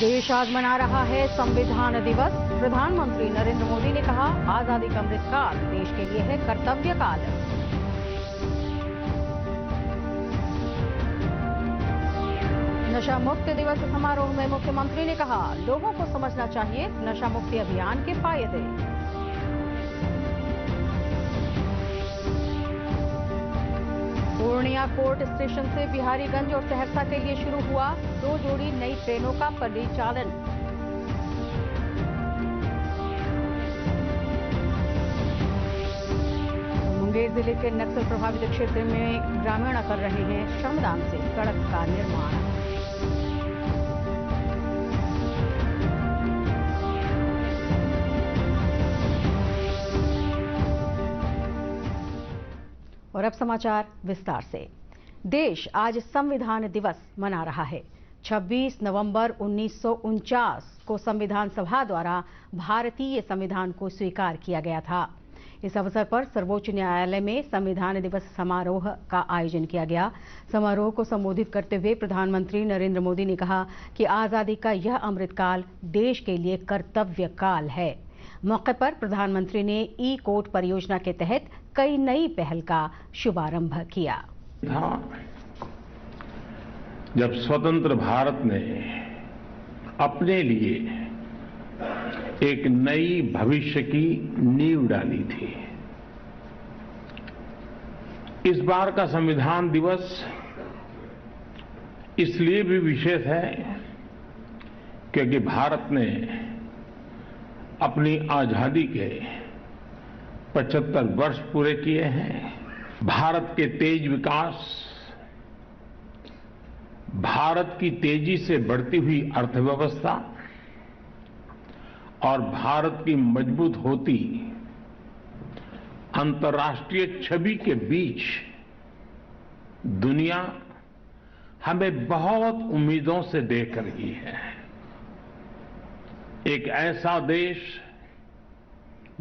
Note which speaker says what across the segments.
Speaker 1: देश आज मना रहा है संविधान दिवस। प्रधानमंत्री नरेंद्र मोदी ने कहा, आजादी का अमृतकाल देश के लिए है कर्तव्य काल। नशा मुक्त दिवस समारोह में मुख्यमंत्री ने कहा, लोगों को समझना चाहिए नशा मुक्ति अभियान के फायदे। पूर्णिया कोर्ट स्टेशन से बिहारीगंज और सहरसा के लिए शुरू हुआ 2 जोड़ी नई ट्रेनों का परिचालन। मुंगेर जिले के नक्सल प्रभावित क्षेत्र में ग्रामीण कर रहे हैं श्रमदान से सड़क का निर्माण। और अब समाचार विस्तार से। देश आज संविधान दिवस मना रहा है। 26 नवंबर 1949 को संविधान सभा द्वारा भारतीय संविधान को स्वीकार किया गया था। इस अवसर पर सर्वोच्च न्यायालय में संविधान दिवस समारोह का आयोजन किया गया। समारोह को संबोधित करते हुए प्रधानमंत्री नरेंद्र मोदी ने कहा कि आजादी का यह अमृतकाल देश के लिए कर्तव्य काल है। मौके पर प्रधानमंत्री ने ई कोर्ट परियोजना के तहत कई नई पहल का शुभारंभ किया।
Speaker 2: जब स्वतंत्र भारत ने अपने लिए एक नई भविष्य की नींव डाली थी। इस बार का संविधान दिवस इसलिए भी विशेष है क्योंकि भारत ने अपनी आजादी के 75 वर्ष पूरे किए हैं। भारत के तेज विकास, भारत की तेजी से बढ़ती हुई अर्थव्यवस्था और भारत की मजबूत होती अंतर्राष्ट्रीय छवि के बीच दुनिया हमें बहुत उम्मीदों से देख रही है। एक ऐसा देश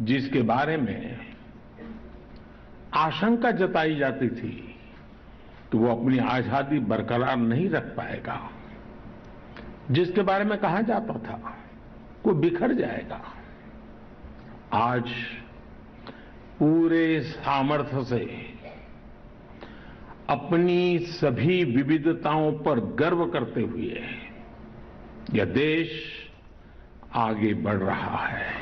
Speaker 2: जिसके बारे में आशंका जताई जाती थी कि वो अपनी आजादी बरकरार नहीं रख पाएगा, जिसके बारे में कहा जाता था वो बिखर जाएगा, आज पूरे सामर्थ्य से अपनी सभी विविधताओं पर गर्व करते हुए यह देश आगे बढ़ रहा है।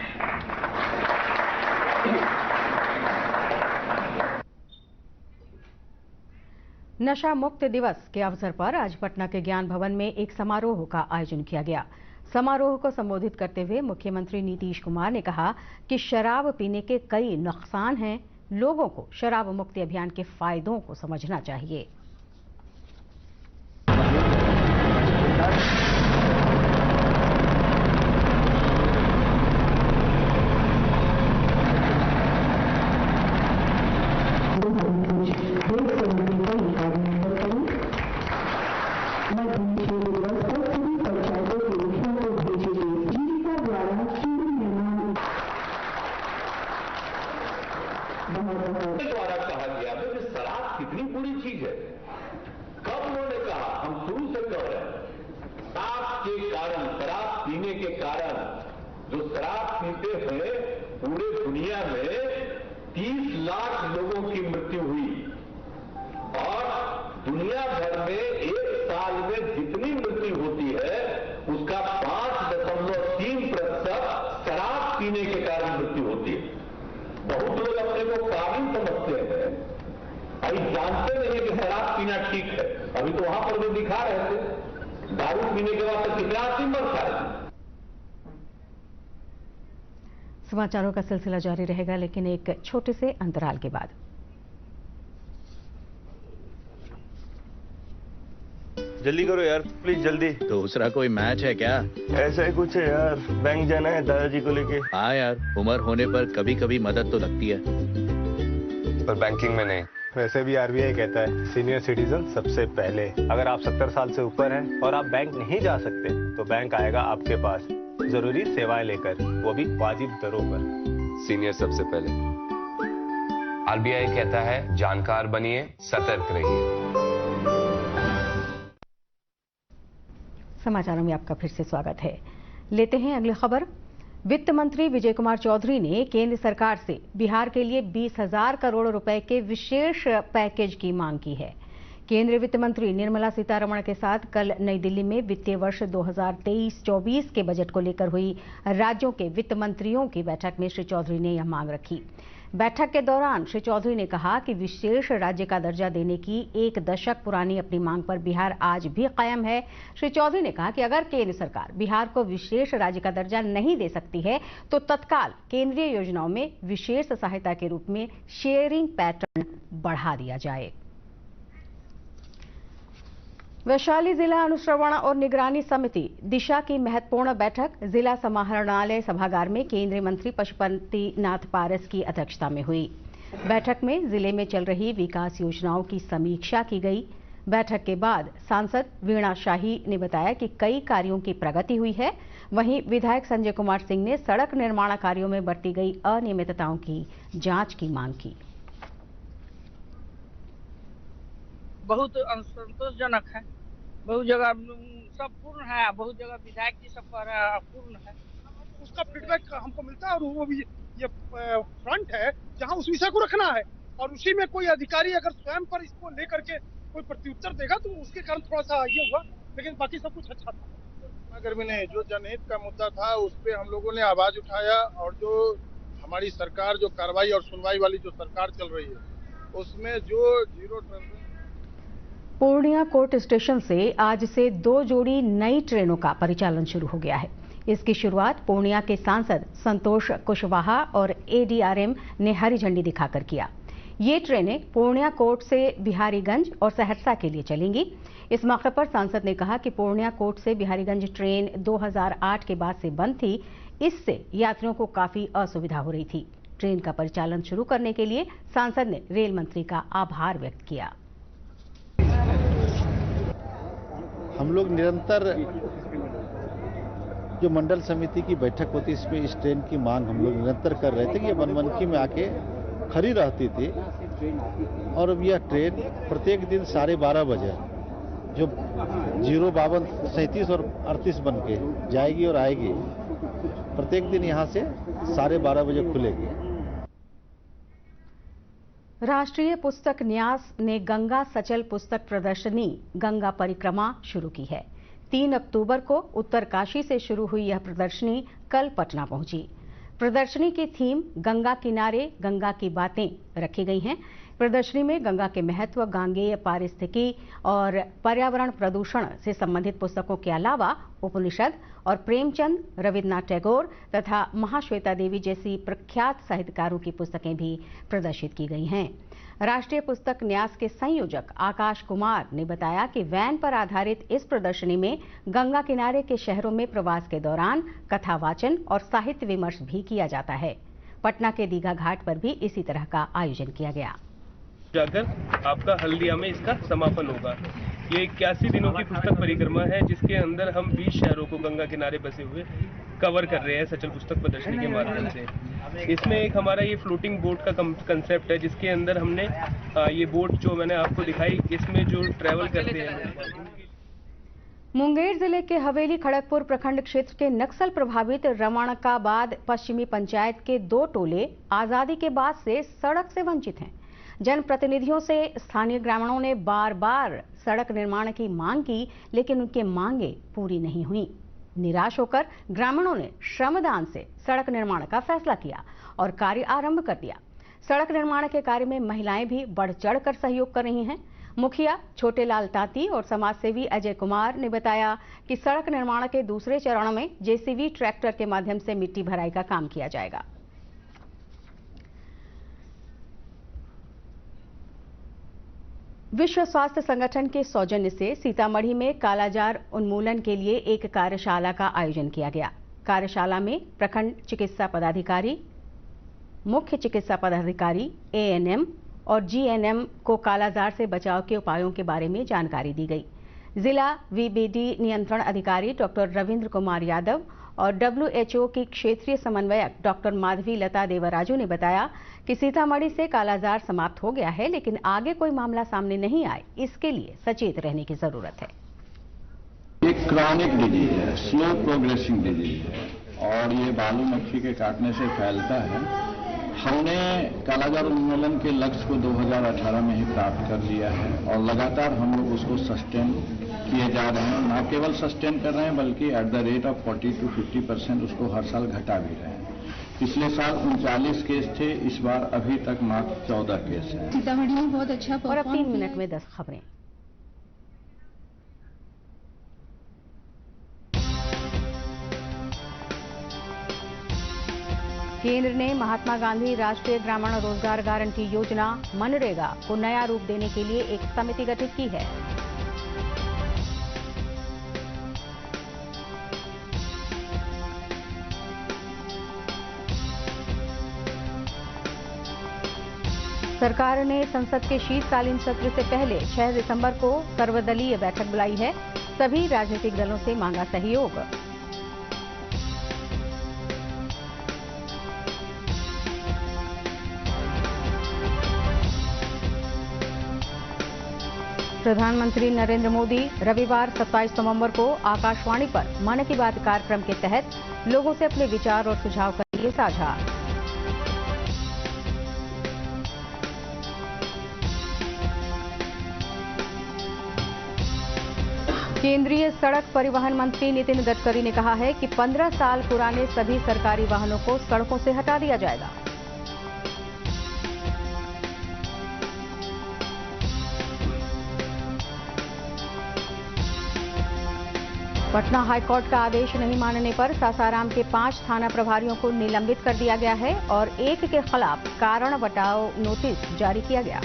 Speaker 1: नशा मुक्त दिवस के अवसर पर आज पटना के ज्ञान भवन में एक समारोह का आयोजन किया गया। समारोह को संबोधित करते हुए मुख्यमंत्री नीतीश कुमार ने कहा कि शराब पीने के कई नुकसान हैं, लोगों को शराब मुक्ति अभियान के फायदों को समझना चाहिए।
Speaker 3: द्वारा कहा गया कि शराब कितनी बुरी चीज है। कब उन्होंने कहा, हम शुरू से कह रहे हैं, शराब के कारण, शराब पीने के कारण जो शराब पीते हैं पूरे दुनिया में 30 लाख लोगों की मृत्यु हुई और दुनिया भर में एक साल में जितनी मृत्यु होती है उसका 5.3% शराब पीने के कारण मृत्यु होती है। बहुत लोग अपने को काबिल समझते हैं, अभी जानते नहीं कि शराब पीना ठीक है। अभी तो वहां पर भी दिखा रहे थे दारू पीने के बाद तो कितना आदमी मरता है।
Speaker 1: समाचारों का सिलसिला जारी रहेगा, लेकिन एक छोटे से अंतराल के बाद।
Speaker 4: जल्दी करो यार, प्लीज जल्दी।
Speaker 5: दूसरा कोई मैच है क्या?
Speaker 4: ऐसा ही कुछ है यार, बैंक जाना है दादाजी को लेके।
Speaker 5: हाँ यार, उम्र होने पर कभी कभी मदद तो लगती है,
Speaker 6: पर बैंकिंग में नहीं।
Speaker 7: वैसे भी आरबीआई कहता है सीनियर सिटीजन सबसे पहले। अगर आप 70 साल से ऊपर हैं और आप बैंक नहीं जा सकते तो बैंक आएगा आपके पास जरूरी सेवाएं लेकर, वो भी वाजिब दरों पर।
Speaker 6: सीनियर सबसे पहले। आरबीआई कहता है जानकार बनिए, सतर्क रहिए।
Speaker 1: समाचारों में आपका फिर से स्वागत है। लेते हैं अगली खबर। वित्त मंत्री विजय कुमार चौधरी ने केंद्र सरकार से बिहार के लिए 20,000 करोड़ रुपए के विशेष पैकेज की मांग की है। केंद्रीय वित्त मंत्री निर्मला सीतारमण के साथ कल नई दिल्ली में वित्तीय वर्ष 2023-24 के बजट को लेकर हुई राज्यों के वित्त मंत्रियों की बैठक में श्री चौधरी ने यह मांग रखी। बैठक के दौरान श्री चौधरी ने कहा कि विशेष राज्य का दर्जा देने की 1 दशक पुरानी अपनी मांग पर बिहार आज भी कायम है। श्री चौधरी ने कहा कि अगर केंद्र सरकार बिहार को विशेष राज्य का दर्जा नहीं दे सकती है तो तत्काल केंद्रीय योजनाओं में विशेष सहायता के रूप में शेयरिंग पैटर्न बढ़ा दिया जाए। वैशाली जिला अनुश्रवण और निगरानी समिति दिशा की महत्वपूर्ण बैठक जिला समाहरणालय सभागार में केंद्रीय मंत्री पशुपति नाथ पारस की अध्यक्षता में हुई। बैठक में जिले में चल रही विकास योजनाओं की समीक्षा की गई। बैठक के बाद सांसद वीणा शाही ने बताया कि कई कार्यों की प्रगति हुई है। वहीं विधायक संजय कुमार सिंह ने सड़क निर्माण कार्यों में बरती गई अनियमितताओं की जांच की मांग की।
Speaker 8: बहुत असंतोषजनक है, बहुत जगह सब पूर्ण है, बहुत जगह विधायक जी सब कह रहे हैं अपूर्ण है।
Speaker 9: उसका फीडबैक हमको मिलता है और वो भी ये फ्रंट है जहां उस विषय को रखना है और उसी में कोई अधिकारी अगर स्वयं पर इसको लेकर के कोई प्रत्युत्तर देगा तो उसके कारण थोड़ा सा ये हुआ, लेकिन बाकी सब कुछ अच्छा था। गर्मी ने जो जनहित का मुद्दा था उस पर हम लोगों ने आवाज उठाया और जो हमारी सरकार जो कार्रवाई और सुनवाई वाली जो सरकार चल रही है उसमें जो zero tolerance.
Speaker 1: Purnia court station से आज से 2 जोड़ी नई ट्रेनों का परिचालन शुरू हो गया है। इसकी शुरुआत पूर्णिया के सांसद संतोष कुशवाहा और एडीआरएम ने हरी झंडी दिखाकर किया। ये ट्रेनें पूर्णिया कोर्ट से बिहारीगंज और सहरसा के लिए चलेंगी। इस मौके पर सांसद ने कहा कि पूर्णिया कोर्ट से बिहारीगंज ट्रेन 2008 के बाद से बंद थी। इससे यात्रियों को काफी असुविधा हो रही थी। ट्रेन का परिचालन शुरू करने के लिए सांसद ने रेल मंत्री का आभार व्यक्त किया।
Speaker 10: हम लोग निरंतर जो मंडल समिति की बैठक होती इसमें इस ट्रेन की मांग हम लोग निरंतर कर रहे थे कि ये बनमनखी में आके खड़ी रहती थी और अब यह ट्रेन प्रत्येक दिन 12:30 बजे जो 052, 37 और 38 बन के जाएगी और आएगी, प्रत्येक दिन यहाँ से 12:30 बजे खुलेगी।
Speaker 1: राष्ट्रीय पुस्तक न्यास ने गंगा सचल पुस्तक प्रदर्शनी गंगा परिक्रमा शुरू की है। 3 अक्टूबर को उत्तरकाशी से शुरू हुई यह प्रदर्शनी कल पटना पहुंची। प्रदर्शनी की थीम गंगा किनारे गंगा की बातें रखी गई हैं। प्रदर्शनी में गंगा के महत्व, गांगेय पारिस्थितिकी और पर्यावरण प्रदूषण से संबंधित पुस्तकों के अलावा उपनिषद और प्रेमचंद, रविन्द्रनाथ टैगोर तथा महाश्वेता देवी जैसी प्रख्यात साहित्यकारों की पुस्तकें भी प्रदर्शित की गई हैं। राष्ट्रीय पुस्तक न्यास के संयोजक आकाश कुमार ने बताया कि वैन पर आधारित इस प्रदर्शनी में गंगा किनारे के शहरों में प्रवास के दौरान कथा वाचन और साहित्य विमर्श भी किया जाता है। पटना के दीघा घाट पर भी इसी तरह का आयोजन किया गया।
Speaker 11: जाकर आपका हल्दिया में इसका समापन होगा। ये 81 दिनों की पुस्तक परिक्रमा है जिसके अंदर हम 20 शहरों को गंगा किनारे बसे हुए कवर कर रहे हैं सचल पुस्तक प्रदर्शनी के माध्यम से। इसमें एक हमारा ये फ्लोटिंग बोट का कंसेप्ट है जिसके अंदर हमने ये बोट जो मैंने आपको दिखाई इसमें जो ट्रैवल करते हैं।
Speaker 1: मुंगेर जिले के हवेली खड़गपुर प्रखंड क्षेत्र के नक्सल प्रभावित रमणकाबाद पश्चिमी पंचायत के 2 टोले आजादी के बाद से सड़क से वंचित हैं। जनप्रतिनिधियों से स्थानीय ग्रामीणों ने बार बार सड़क निर्माण की मांग की, लेकिन उनकी मांगें पूरी नहीं हुई। निराश होकर ग्रामीणों ने श्रमदान से सड़क निर्माण का फैसला किया और कार्य आरंभ कर दिया। सड़क निर्माण के कार्य में महिलाएं भी बढ़ चढ़कर सहयोग कर रही हैं। मुखिया छोटेलाल तांती और समाजसेवी अजय कुमार ने बताया कि सड़क निर्माण के दूसरे चरण में जेसीबी ट्रैक्टर के माध्यम से मिट्टी भराई का काम किया जाएगा। विश्व स्वास्थ्य संगठन के सौजन्य से सीतामढ़ी में कालाजार उन्मूलन के लिए एक कार्यशाला का आयोजन किया गया। कार्यशाला में प्रखंड चिकित्सा पदाधिकारी, मुख्य चिकित्सा पदाधिकारी, एएनएम और जीएनएम को कालाजार से बचाव के उपायों के बारे में जानकारी दी गई। जिला वीबीडी नियंत्रण अधिकारी डॉक्टर रविंद्र कुमार यादव और WHO की क्षेत्रीय समन्वयक डॉक्टर माधवी लता देवराजू ने बताया कि सीतामढ़ी से कालाजार समाप्त हो गया है, लेकिन आगे कोई मामला सामने नहीं आए, इसके लिए सचेत रहने की जरूरत है।
Speaker 12: एक क्रॉनिक डिजीज है, स्लो प्रोग्रेसिंग डिजीज है और ये बालू मक्खी के काटने से फैलता है। हमने कालाजार उन्मूलन के लक्ष्य को 2018 में ही प्राप्त कर लिया है और लगातार हम लोग उसको सस्टेन किए जा रहे हैं। न केवल सस्टेन कर रहे हैं बल्कि at the rate of 40 to 50% उसको हर साल घटा भी रहे हैं। पिछले साल 39 केस थे, इस बार अभी तक मात्र 14 केस हैं।
Speaker 1: सीतामढ़ी में बहुत अच्छा। और अब 3 मिनट में 10 खबरें। केंद्र ने महात्मा गांधी राष्ट्रीय ग्रामीण रोजगार गारंटी योजना मनरेगा को नया रूप देने के लिए एक समिति गठित की है। सरकार ने संसद के शीतकालीन सत्र से पहले 6 दिसंबर को सर्वदलीय बैठक बुलाई है। सभी राजनीतिक दलों से मांगा सहयोग। प्रधानमंत्री नरेंद्र मोदी रविवार 27 नवंबर को आकाशवाणी पर मन की बात कार्यक्रम के तहत लोगों से अपने विचार और सुझाव करेंगे साझा। केंद्रीय सड़क परिवहन मंत्री नितिन गडकरी ने कहा है कि 15 साल पुराने सभी सरकारी वाहनों को सड़कों से हटा दिया जाएगा। पटना हाईकोर्ट का आदेश नहीं मानने पर सासाराम के 5 थाना प्रभारियों को निलंबित कर दिया गया है और एक के खिलाफ कारण बताओ नोटिस जारी किया गया।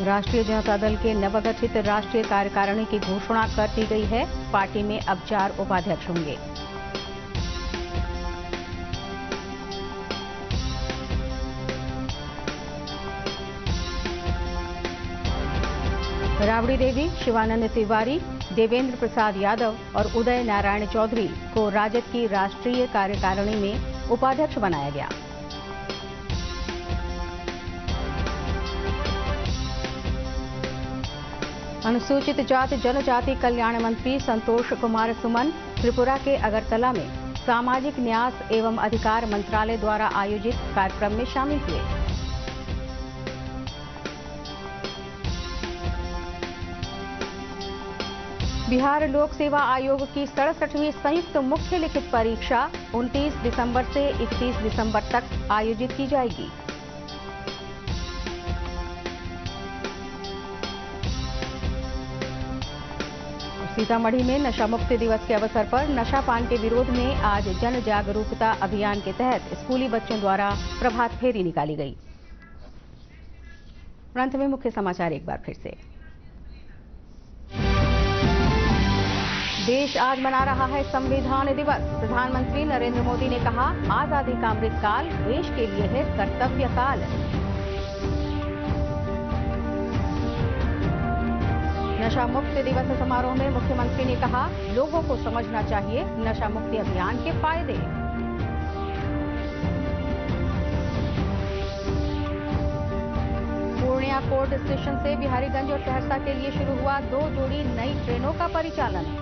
Speaker 1: राष्ट्रीय जनता दल के नवगठित राष्ट्रीय कार्यकारिणी की घोषणा कर दी गई है। पार्टी में अब 4 उपाध्यक्ष होंगे। राबड़ी देवी, शिवानंद तिवारी, देवेंद्र प्रसाद यादव और उदय नारायण चौधरी को राजद की राष्ट्रीय कार्यकारिणी में उपाध्यक्ष बनाया गया। अनुसूचित जाति जनजाति कल्याण मंत्री संतोष कुमार सुमन त्रिपुरा के अगरतला में सामाजिक न्याय एवं अधिकार मंत्रालय द्वारा आयोजित कार्यक्रम में शामिल हुए। बिहार लोक सेवा आयोग की 67वीं संयुक्त मुख्य लिखित परीक्षा 29 दिसंबर से 31 दिसंबर तक आयोजित की जाएगी। सीतामढ़ी में नशा मुक्ति दिवस के अवसर पर नशा पान के विरोध में आज जन जागरूकता अभियान के तहत स्कूली बच्चों द्वारा प्रभात फेरी निकाली गई। अंत में मुख्य समाचार एक बार फिर से। देश आज मना रहा है संविधान दिवस। प्रधानमंत्री नरेंद्र मोदी ने कहा, आजादी का अमृत काल देश के लिए है कर्तव्य काल। नशा मुक्ति दिवस समारोह में मुख्यमंत्री ने कहा, लोगों को समझना चाहिए नशा मुक्ति अभियान के फायदे। पूर्णिया कोर्ट स्टेशन से बिहारीगंज और सहरसा के लिए शुरू हुआ 2 जोड़ी नई ट्रेनों का परिचालन।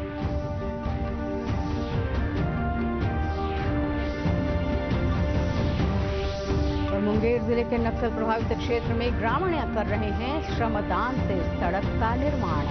Speaker 1: और मुंगेर जिले के नक्सल प्रभावित क्षेत्र में ग्रामीण कर रहे हैं श्रमदान से सड़क का निर्माण।